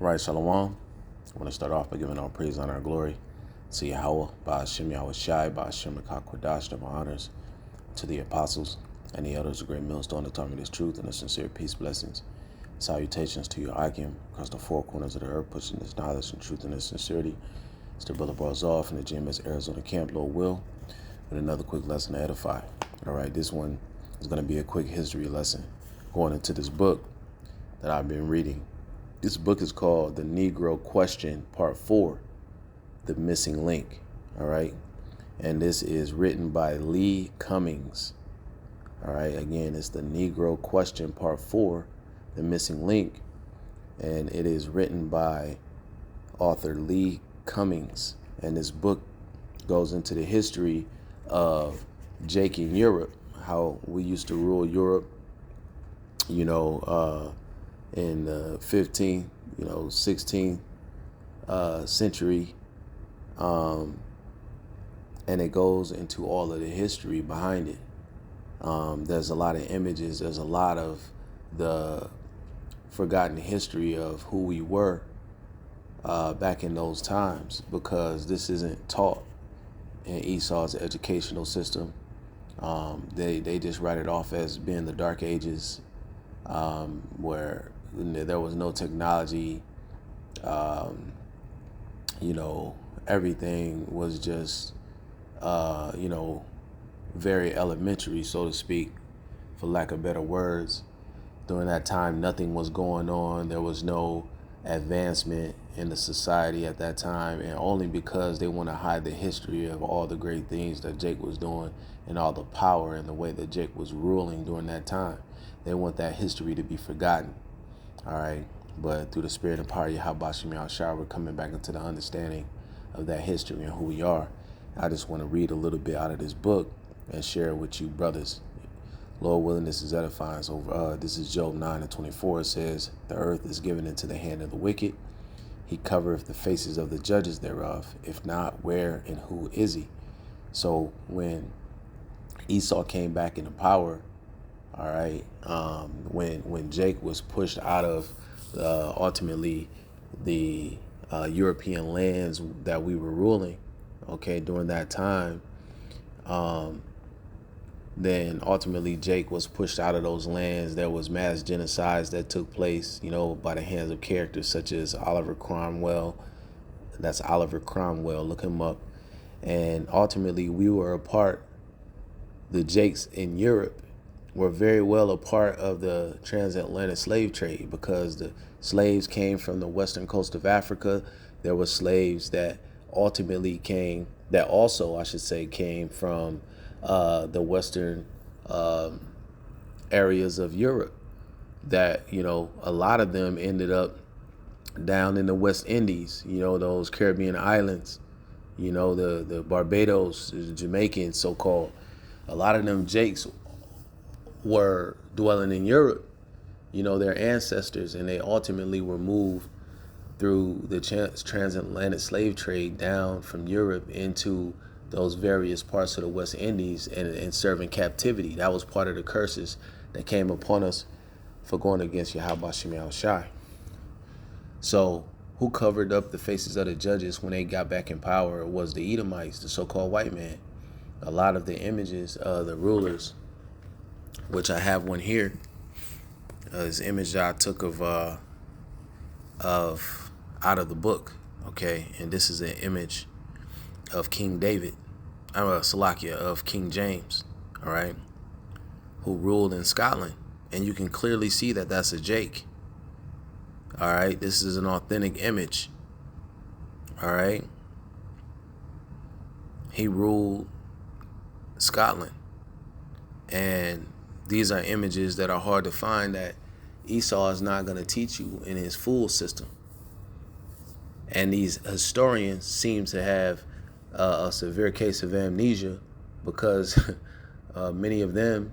Right, Shalom. I want to start off by giving all praise, honor, and glory to Yahweh, Ba'ashem Yahweh Shai, Ba'ashem Rakakwadash, my honors to the apostles and the elders of great millstone, the time of this truth and the sincere peace, blessings, salutations to your Akim across the four corners of the earth, pushing this knowledge and truth and this sincerity. It's the brother Barzal from the GMS Arizona camp, Lord Will, with another quick lesson to edify. All right, this one is going to be a quick history lesson going into this book that I've been reading. This book is called The Negro Question, Part 4, The Missing Link, all right? And this is written by Lee Cummings, all right? Again, it's The Negro Question, Part 4, The Missing Link, and it is written by author Lee Cummings. And this book goes into the history of Jake in Europe, how we used to rule Europe, in the 15th, 16th century. And it goes into all of the history behind it. There's a lot of images. There's a lot of the forgotten history of who we were back in those times, because this isn't taught in Esau's educational system. They just write it off as being the Dark Ages, where there was no technology. Everything was just, very elementary, so to speak, for lack of better words. During that time, nothing was going on. There was no advancement in the society at that time, and only because they want to hide the history of all the great things that Jake was doing and all the power and the way that Jake was ruling during that time. They want that history to be forgotten. All right. But through the spirit and power of Yahweh Shem Yahushua, we're coming back into the understanding of that history and who we are. I just want to read a little bit out of this book and share it with you, brothers. Lord willing, this is edifying. So this is Job 9:24. It says, "The earth is given into the hand of the wicked. He covereth the faces of the judges thereof. If not, where and who is he?" So when Esau came back into power, all right, when Jake was pushed out of ultimately the European lands that we were ruling, okay, during that time, then ultimately Jake was pushed out of those lands. There was mass genocides that took place, by the hands of characters such as Oliver Cromwell. That's Oliver Cromwell, look him up. And ultimately we were the Jakes in Europe were very well a part of the transatlantic slave trade, because the slaves came from the western coast of Africa. There were slaves that came from the western areas of Europe, that, a lot of them ended up down in the West Indies, those Caribbean islands, the Barbados, the Jamaicans, so-called. A lot of them Jakes were dwelling in Europe, their ancestors, and they ultimately were moved through the transatlantic slave trade down from Europe into those various parts of the West Indies and serving captivity. That was part of the curses that came upon us for going against Yahweh Shem Yahushua. So who covered up the faces of the judges when they got back in power? It was the Edomites, the so-called white man. A lot of the images of the rulers, which I have one here, this image that I took of out of the book, okay, and this is an image of King David, of King James, all right, who ruled in Scotland, and you can clearly see that that's a Jake. All right, this is an authentic image. All right, he ruled Scotland, and these are images that are hard to find, that Esau is not going to teach you in his full system. And these historians seem to have a severe case of amnesia, because many of them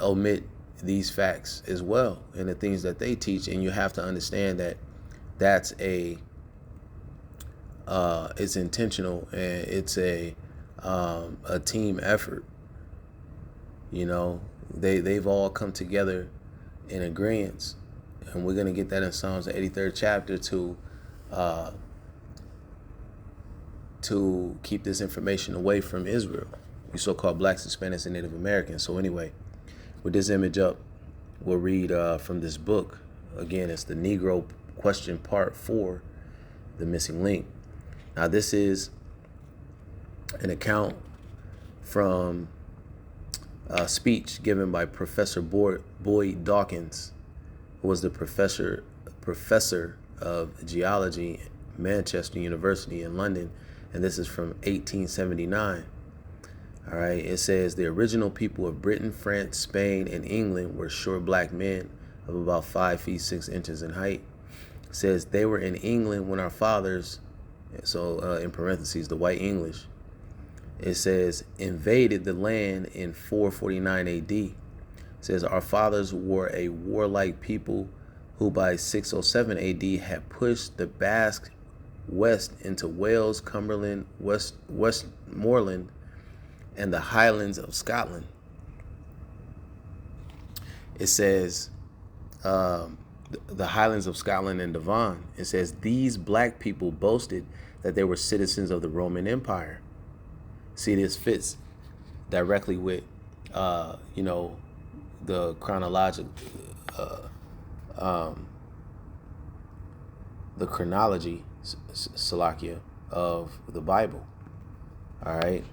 omit these facts as well and the things that they teach. And you have to understand that that's it's intentional, and it's a team effort. They've all come together in agreement And we're going to get that in Psalms, the 83rd chapter, to keep this information away from Israel, you so-called blacks, Hispanics, and Native Americans. So anyway, with this image up, we'll read from this book. Again, it's the Negro Question Part 4, The Missing Link. Now, this is an account from a speech given by Professor Boyd Dawkins, who was the professor of geology at Manchester University in London, and this is from 1879. All right, it says the original people of Britain, France, Spain, and England were short black men of about 5 feet 6 inches in height. It says they were in England when our fathers, so in parentheses, the white English, it says invaded the land in 449 AD. It says our fathers were a warlike people who by 607 AD had pushed the Basque west into Wales, Cumberland, Westmoreland, and the Highlands of Scotland. It says the Highlands of Scotland and Devon. It says these black people boasted that they were citizens of the Roman Empire. See, this fits directly with, the chronological, the chronology, Salakia, of the Bible. All right.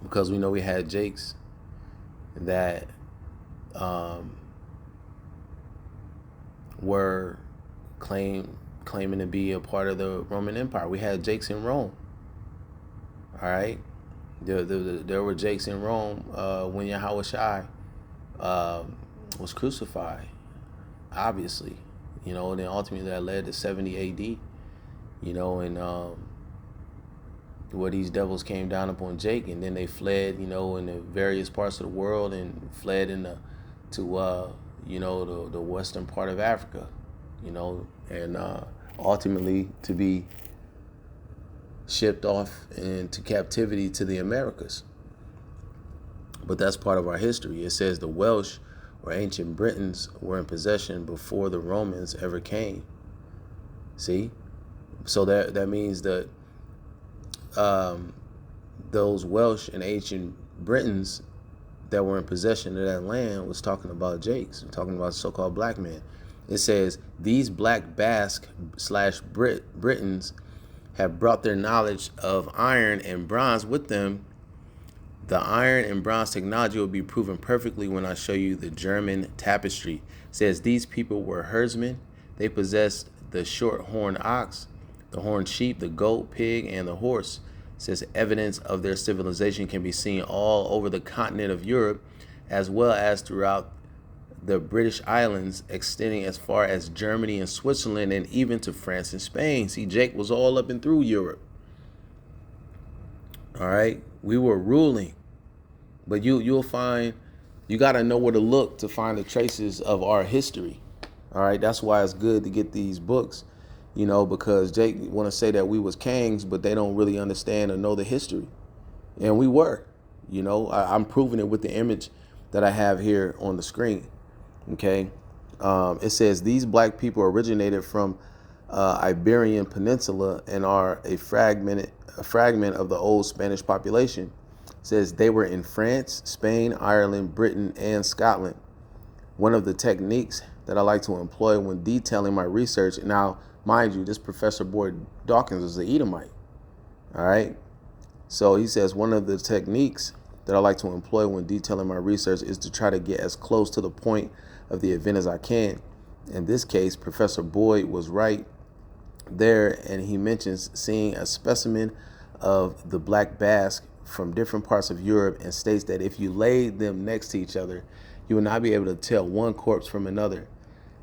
Because we know we had Jakes that were claiming to be a part of the Roman Empire. We had Jakes in Rome. All right. There were Jakes in Rome when Yahweh Shai was crucified, obviously. And then ultimately that led to 70 AD, and where these devils came down upon Jake, and then they fled, in the various parts of the world and fled to the western part of Africa, and ultimately to be shipped off into captivity to the Americas. But that's part of our history. It says the Welsh or ancient Britons were in possession before the Romans ever came. See? So that means that those Welsh and ancient Britons that were in possession of that land was talking about Jakes, talking about so-called black men. It says these black Basque / Britons have brought their knowledge of iron and bronze with them. The iron and bronze technology will be proven perfectly when I show you the German tapestry. It says these people were herdsmen. They possessed the short horned ox, the horned sheep, the goat, pig, and the horse. It says evidence of their civilization can be seen all over the continent of Europe, as well as throughout the British Islands, extending as far as Germany and Switzerland, and even to France and Spain. See, Jake was all up and through Europe. All right, we were ruling. But you'll find, you got to know where to look to find the traces of our history. All right, that's why it's good to get these books, because Jake want to say that we was kings, but they don't really understand or know the history. And we were, I'm proving it with the image that I have here on the screen. Okay, it says these black people originated from Iberian Peninsula and are a fragment of the old Spanish population. It says they were in France, Spain, Ireland, Britain, and Scotland. One of the techniques that I like to employ when detailing my research, now, mind you, this Professor Boyd Dawkins is an Edomite. All right. So he says one of the techniques that I like to employ when detailing my research is to try to get as close to the point of the event as I can. In this case, Professor Boyd was right there, and he mentions seeing a specimen of the black Basque from different parts of Europe, and states that if you laid them next to each other, you will not be able to tell one corpse from another.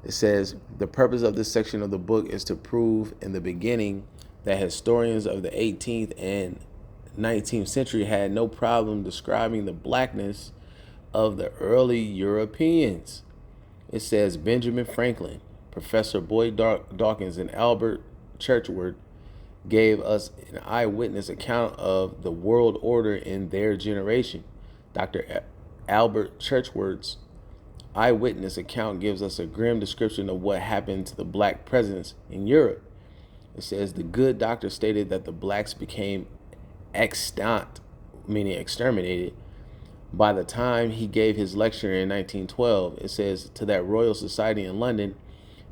It says the purpose of this section of the book is to prove in the beginning that historians of the 18th and 19th century had no problem describing the blackness of the early Europeans. It says Benjamin Franklin, Professor Boyd Dawkins, and Albert Churchward gave us an eyewitness account of the world order in their generation. Dr. Albert Churchward's eyewitness account gives us a grim description of what happened to the black presence in Europe. It says the good doctor stated that the blacks became extant, meaning exterminated, by the time he gave his lecture in 1912. It says to that Royal Society in London,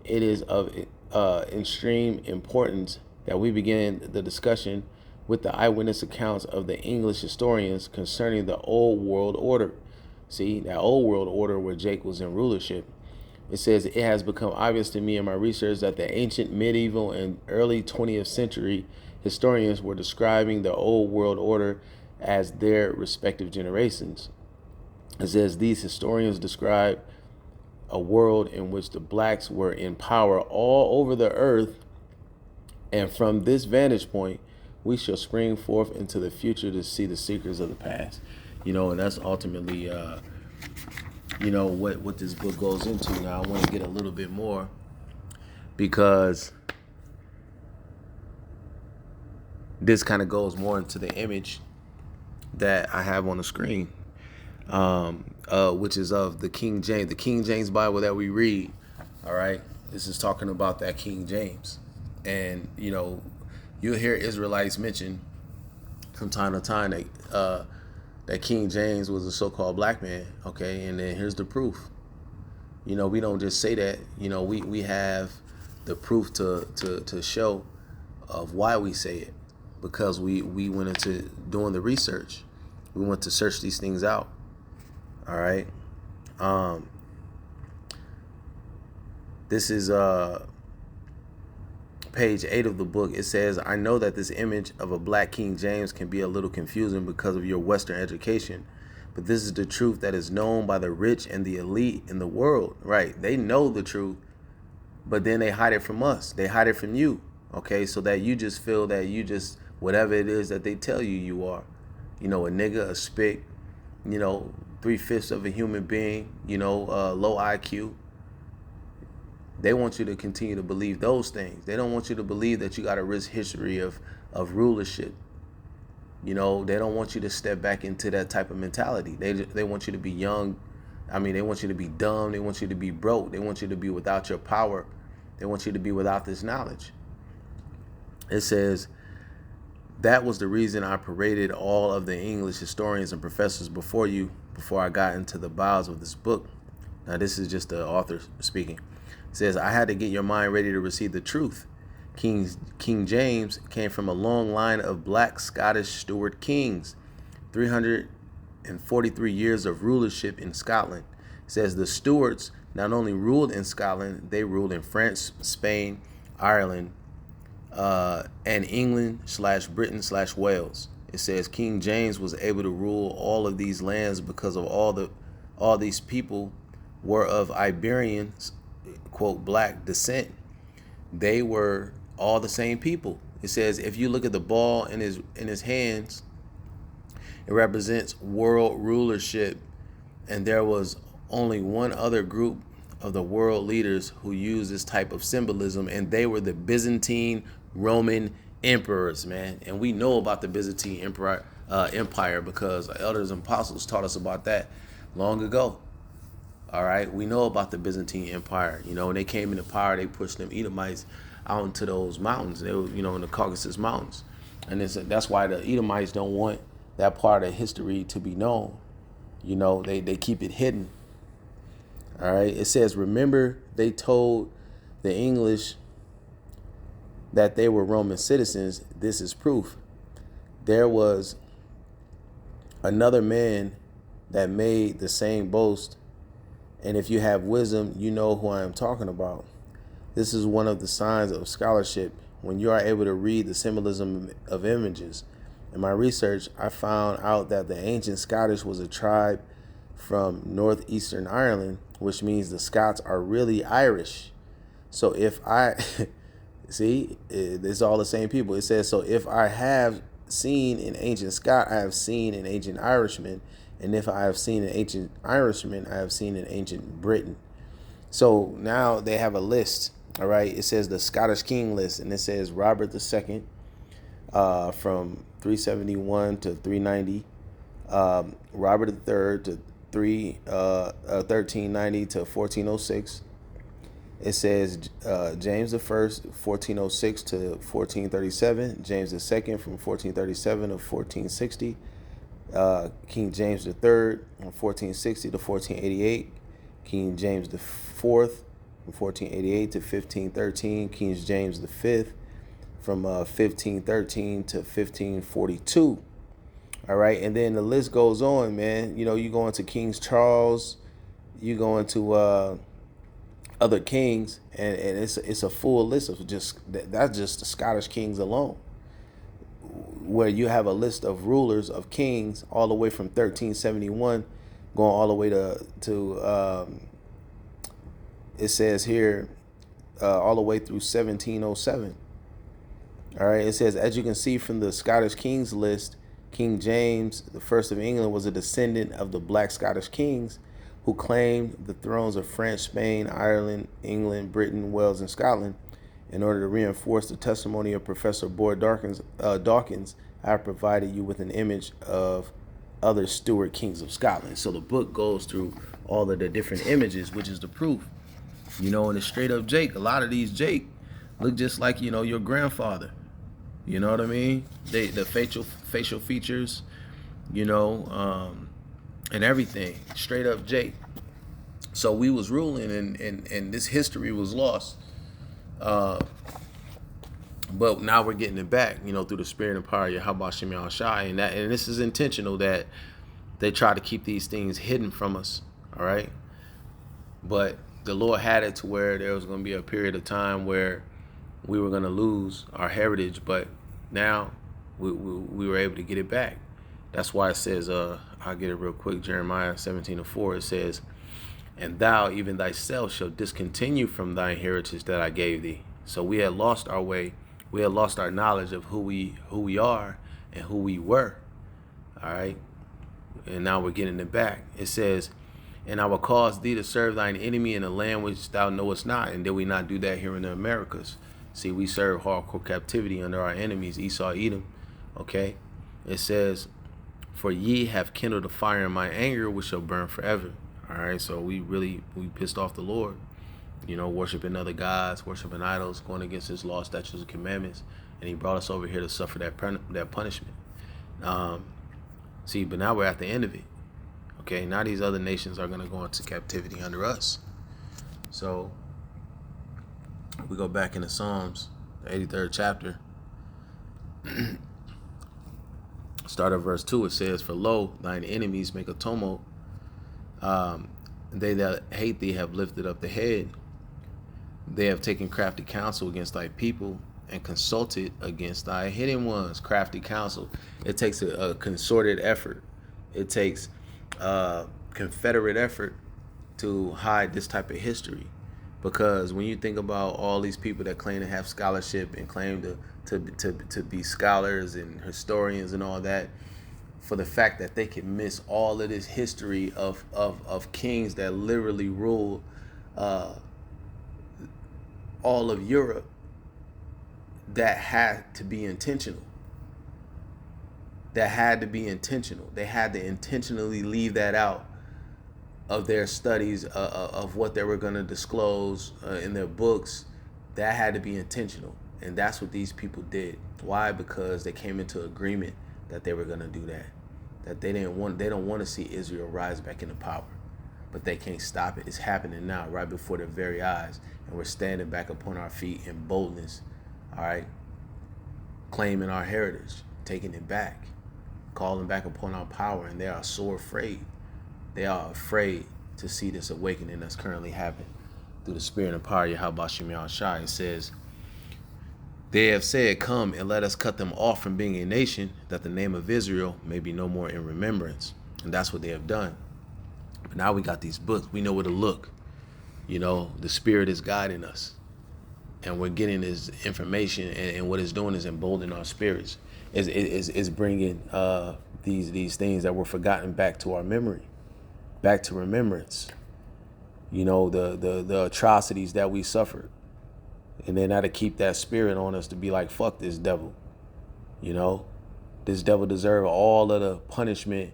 it is of extreme importance that we begin the discussion with the eyewitness accounts of the English historians concerning the old world order. See, that old world order where Jake was in rulership. It says it has become obvious to me in my research that the ancient, medieval, and early 20th century historians were describing the old world order as their respective generations. It says these historians describe a world in which the blacks were in power all over the earth, and from this vantage point, we shall spring forth into the future to see the secrets of the past. And that's ultimately, what this book goes into. Now, I want to get a little bit more because this kind of goes more into the image that I have on the screen, which is of the King James Bible that we read. All right, this is talking about that King James, and you'll hear Israelites mention from time to time that King James was a so-called black man. Okay, and then here's the proof. We don't just say that. We have the proof to show of why we say it, because we went into doing the research. We went to search these things out. All right. This is page 8 of the book. It says, I know that this image of a black King James can be a little confusing because of your Western education, but this is the truth that is known by the rich and the elite in the world. Right? They know the truth, but then they hide it from us. They hide it from you. Okay, so that you just feel that you just whatever it is that they tell you are. A nigga, a spick, 3/5 of a human being, low IQ. They want you to continue to believe those things. They don't want you to believe that you got a rich history of rulership. They don't want you to step back into that type of mentality. They want you to be young. They want you to be dumb. They want you to be broke. They want you to be without your power. They want you to be without this knowledge. It says, that was the reason I paraded all of the English historians and professors before I got into the bowels of this book. Now, this is just the author speaking. It says, I had to get your mind ready to receive the truth. King James came from a long line of black Scottish Stuart kings, 343 years of rulership in Scotland. It says the Stuarts not only ruled in Scotland, they ruled in France, Spain, Ireland, and England/Britain/Wales. It says King James was able to rule all of these lands because of all these people were of Iberian, quote, black descent. They were all the same people. It says if you look at the ball in his hands, it represents world rulership, and there was only one other group of the world leaders who used this type of symbolism, and they were the Byzantine Roman emperors, man. And we know about the Byzantine empire because elders and apostles taught us about that long ago. All right, we know about the Byzantine Empire. When they came into power, they pushed them Edomites out into those mountains. They were, in the Caucasus Mountains, and that's why the Edomites don't want that part of history to be known. They keep it hidden. All right, it says, remember, they told the English that they were Roman citizens. This is proof. There was another man that made the same boast, and if you have wisdom, you know who I am talking about. This is one of the signs of scholarship, when you are able to read the symbolism of images. In my research, I found out that the ancient Scottish was a tribe from northeastern Ireland, which means the Scots are really Irish. So if I see, it's all the same people. It says, so if I have seen an ancient Scot, I have seen an ancient Irishman. And if I have seen an ancient Irishman, I have seen an ancient Briton. So now they have a list. All right. It says the Scottish King list. And it says Robert II from 371 to 390. Robert III 1390 to 1406. It says James the First, 1406 to 1437. James the Second, from 1437 to 1460. King James the Third, from 1460 to 1488. King James the Fourth, from 1488 to 1513. King James the Fifth, from 1513 to 1542. All right, and then the list goes on, man. You know, you go into King Charles, you go into other kings, and it's a full list of that's just the Scottish kings alone, where you have a list of rulers of kings all the way from 1371 going all the way to it says here all the way through 1707. All right, it says, as you can see from the Scottish kings list, King James the First of England was a descendant of the Black Scottish kings who claimed the thrones of France, Spain, Ireland, England, Britain, Wales, and Scotland. In order to reinforce the testimony of Professor Boyd Dawkins, I have provided you with an image of other Stuart kings of Scotland. So the book goes through all of the different images, which is the proof. You know, and it's straight up Jake. A lot of these Jake look just like, you know, your grandfather. You know what I mean? The facial features, you know, and everything. Straight up Jake. So we was ruling, and this history was lost. But now we're getting it back, you know, through the spirit and power of Yahweh Shem Yahushai. And this is intentional, that they try to keep these things hidden from us. All right. But the Lord had it to where there was going to be a period of time where we were going to lose our heritage, but now we were able to get it back. That's why it says, I'll get it real quick, Jeremiah 17:4, it says, and thou, even thyself, shalt discontinue from thine heritage that I gave thee. So we had lost our way. We had lost our knowledge of who we are and who we were. All right. And now we're getting it back. It says, and I will cause thee to serve thine enemy in a land which thou knowest not. And did we not do that here in the Americas? See, we serve hardcore captivity under our enemies, Esau, Edom. Okay. It says, for ye have kindled a fire in my anger, which shall burn forever. All right. So we pissed off the Lord, you know, worshiping other gods, worshiping idols, going against his law, statutes, and commandments. And he brought us over here to suffer that punishment. See, but now we're at the end of it. Okay, now these other nations are going to go into captivity under us. So we go back into Psalms, the 83rd chapter. Start at verse 2. It says, for lo, thine enemies make a tumult. They that hate thee have lifted up the head. They have taken crafty counsel against thy people and consulted against thy hidden ones. Crafty counsel. It takes a concerted effort. It takes confederate effort to hide this type of history, because when you think about all these people that claim to have scholarship and claim to be scholars and historians and all that, for the fact that they can miss all of this history of kings that literally rule all of Europe, that had to be intentional. They had to intentionally leave that out of their studies, of what they were going to disclose in their books. That had to be intentional. And that's what these people did. Why? Because they came into agreement that they were going to do that. That they don't want to see Israel rise back into power. But they can't stop it. It's happening now, right before their very eyes. And we're standing back upon our feet in boldness. All right? Claiming our heritage, taking it back, calling back upon our power. And they are so afraid. They are afraid to see this awakening that's currently happening through the spirit and power of Yahweh Shem Yahushai. It says, they have said, come and let us cut them off from being a nation, that the name of Israel may be no more in remembrance. And that's what they have done. But now we got these books. We know where to look. You know, the spirit is guiding us. And we're getting this information, and what it's doing is emboldening our spirits. Is bringing these things that were forgotten back to our memory, back to remembrance. You know, the atrocities that we suffered. And then how to keep that spirit on us to be like, fuck this devil. You know, this devil deserves all of the punishment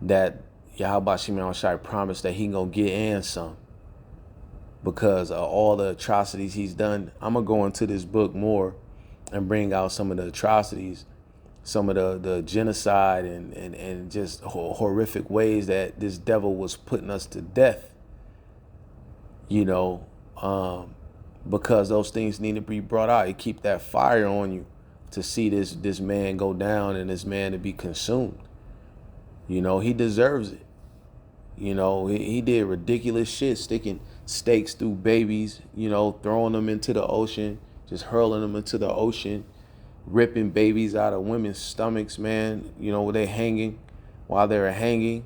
that, Yahweh Shimon Shai promised that he gonna get and some because of all the atrocities he's done. I'm gonna go into this book more and bring out some of the atrocities, some of the genocide and just horrific ways that this devil was putting us to death, you know, because those things need to be brought out. It keep that fire on you to see this man go down and this man to be consumed. You know, he deserves it. You know, he did ridiculous shit, sticking stakes through babies, you know, throwing them into the ocean, just hurling them into the ocean, ripping babies out of women's stomachs, man, you know, where they hanging, while they were hanging,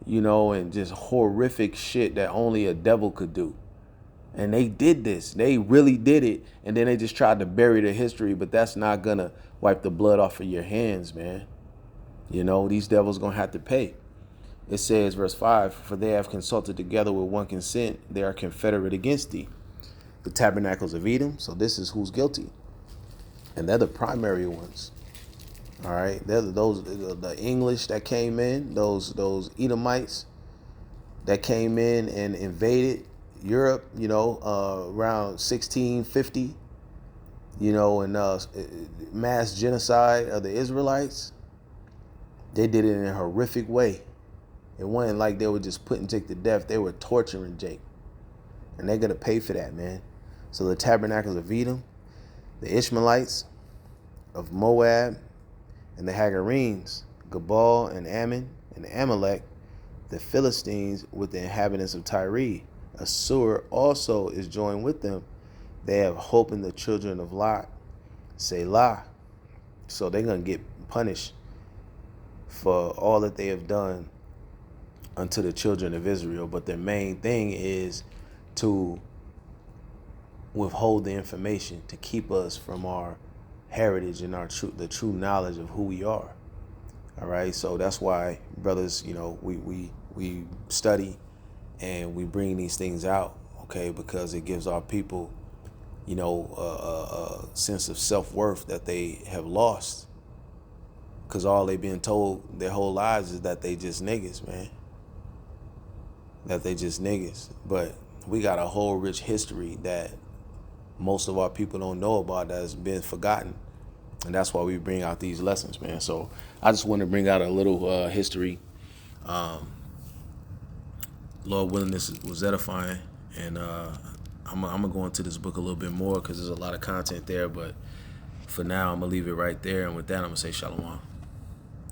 you know, and just horrific shit that only a devil could do. And they did this. They really did it. And then they just tried to bury the history, but that's not gonna wipe the blood off of your hands, man. You know, these devils gonna have to pay. It says, verse 5, for they have consulted together with one consent, they are confederate against thee. The tabernacles of Edom, so this is who's guilty. And they're the primary ones. All right, they're the English that came in, those Edomites that came in and invaded Europe, you know, around 1650, you know, and mass genocide of the Israelites. They did it in a horrific way. It wasn't like they were just putting Jake to death. They were torturing Jake. And they're going to pay for that, man. So the tabernacles of Edom, the Ishmaelites of Moab, and the Hagarenes, Gabal and Ammon and Amalek, the Philistines with the inhabitants of Tyre. Assur also is joined with them. They have hope in the children of Lot. Selah. So they're going to get punished for all that they have done unto the children of Israel. But the main thing is to withhold the information, to keep us from our heritage and the true knowledge of who we are. All right, so that's why, brothers, you know, we study and we bring these things out, okay, because it gives our people, you know, a sense of self-worth that they have lost, because all they've been told their whole lives is that they just niggas, man. That they just niggas. But we got a whole rich history that most of our people don't know about, that has been forgotten. And that's why we bring out these lessons, man. So I just want to bring out a little history. Lord willing, this was edifying. And I'm going to go into this book a little bit more because there's a lot of content there. But for now, I'm going to leave it right there. And with that, I'm going to say shalom.